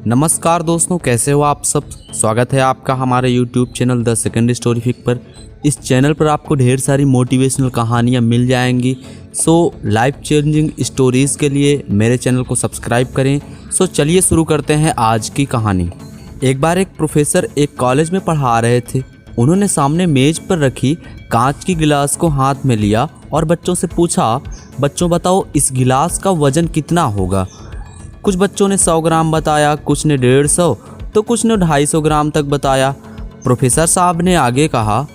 नमस्कार दोस्तों, कैसे हो आप सब। स्वागत है आपका हमारे YouTube channel the second story फिक पर। इस चैनल पर आपको ढेर सारी मोटिवेशनल कहानियाँ मिल जाएंगी। सो लाइफ चेंजिंग स्टोरीज़ के लिए मेरे चैनल को सब्सक्राइब करें। सो चलिए शुरू करते हैं आज की कहानी। एक बार एक प्रोफेसर एक कॉलेज में पढ़ा रहे थे। उन्होंने सामने मेज पर रखी कांच की गिलास को हाथ में लिया और बच्चों से पूछा, बच्चों बताओ इस गिलास का वज़न कितना होगा। कुछ बच्चों ने 100 ग्राम बताया, कुछ ने 150, तो कुछ ने 250 ग्राम तक बताया। प्रोफेसर साहब ने आगे कहा,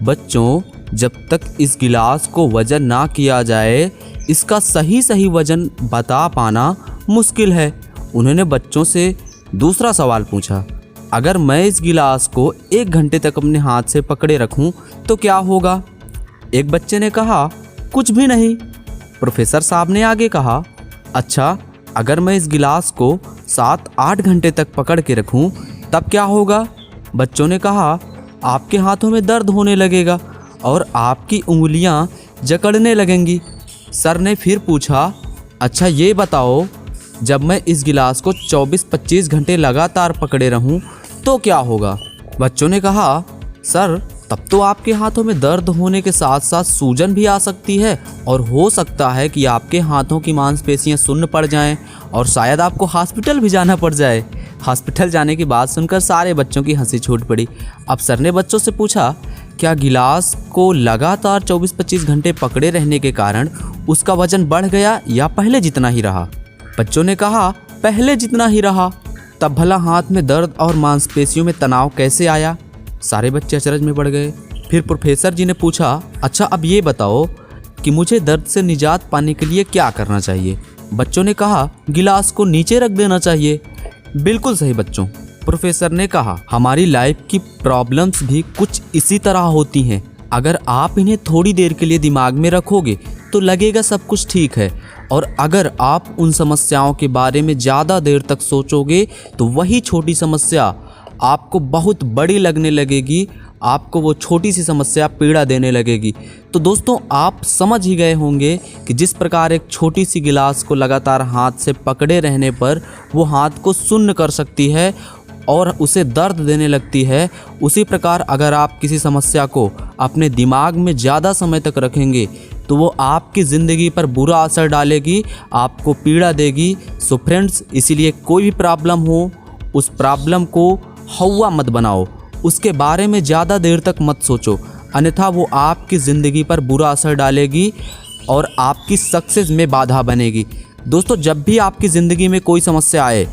बच्चों जब तक इस गिलास को वज़न ना किया जाए इसका सही वज़न बता पाना मुश्किल है। उन्होंने बच्चों से दूसरा सवाल पूछा, अगर मैं इस गिलास को 1 घंटे तक अपने हाथ से पकड़े रखूं तो क्या होगा। एक बच्चे ने कहा, कुछ भी नहीं। प्रोफेसर साहब ने आगे कहा, अच्छा अगर मैं इस गिलास को 7-8 घंटे तक पकड़ के रखूं तब क्या होगा। बच्चों ने कहा, आपके हाथों में दर्द होने लगेगा और आपकी उंगलियां जकड़ने लगेंगी। सर ने फिर पूछा, अच्छा ये बताओ जब मैं इस गिलास को 24-25 घंटे लगातार पकड़े रहूं तो क्या होगा। बच्चों ने कहा, सर तब तो आपके हाथों में दर्द होने के साथ साथ सूजन भी आ सकती है और हो सकता है कि आपके हाथों की मांसपेशियां सुन्न पड़ जाएं और शायद आपको हॉस्पिटल भी जाना पड़ जाए। हॉस्पिटल जाने की बात सुनकर सारे बच्चों की हंसी छूट पड़ी। अब सर ने बच्चों से पूछा, क्या गिलास को लगातार 24-25 घंटे पकड़े रहने के कारण उसका वजन बढ़ गया या पहले जितना ही रहा। बच्चों ने कहा, पहले जितना ही रहा। तब भला हाथ में दर्द और मांसपेशियों में तनाव कैसे आया। सारे बच्चे अचरज में पड़ गए। फिर प्रोफेसर जी ने पूछा, अच्छा अब ये बताओ कि मुझे दर्द से निजात पाने के लिए क्या करना चाहिए। बच्चों ने कहा, गिलास को नीचे रख देना चाहिए। बिल्कुल सही बच्चों। प्रोफेसर ने कहा, हमारी लाइफ की प्रॉब्लम्स भी कुछ इसी तरह होती हैं। अगर आप इन्हें थोड़ी देर के लिए दिमाग में रखोगे तो लगेगा सब कुछ ठीक है, और अगर आप उन समस्याओं के बारे में ज़्यादा देर तक सोचोगे तो वही छोटी समस्या आपको बहुत बड़ी लगने लगेगी। आपको वो छोटी सी समस्या पीड़ा देने लगेगी। तो दोस्तों आप समझ ही गए होंगे कि जिस प्रकार एक छोटी सी गिलास को लगातार हाथ से पकड़े रहने पर वो हाथ को सुन्न कर सकती है और उसे दर्द देने लगती है, उसी प्रकार अगर आप किसी समस्या को अपने दिमाग में ज़्यादा समय तक रखेंगे तो वो आपकी ज़िंदगी पर बुरा असर डालेगी, आपको पीड़ा देगी। सो फ्रेंड्स, इसीलिए कोई भी प्रॉब्लम हो उस प्रॉब्लम को हवा मत बनाओ, उसके बारे में ज़्यादा देर तक मत सोचो, अन्यथा वो आपकी ज़िंदगी पर बुरा असर डालेगी और आपकी सक्सेस में बाधा बनेगी। दोस्तों जब भी आपकी ज़िंदगी में कोई समस्या आए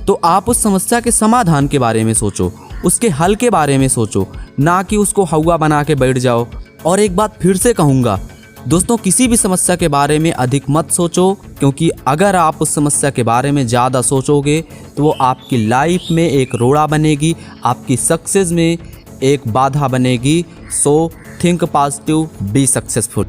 तो आप उस समस्या के समाधान के बारे में सोचो, उसके हल के बारे में सोचो, ना कि उसको हवा बना के बैठ जाओ। और एक बात फिर से कहूँगा दोस्तों, किसी भी समस्या के बारे में अधिक मत सोचो, क्योंकि अगर आप उस समस्या के बारे में ज़्यादा सोचोगे तो वो आपकी लाइफ में एक रोड़ा बनेगी, आपकी सक्सेस में एक बाधा बनेगी। So think positive, be successful.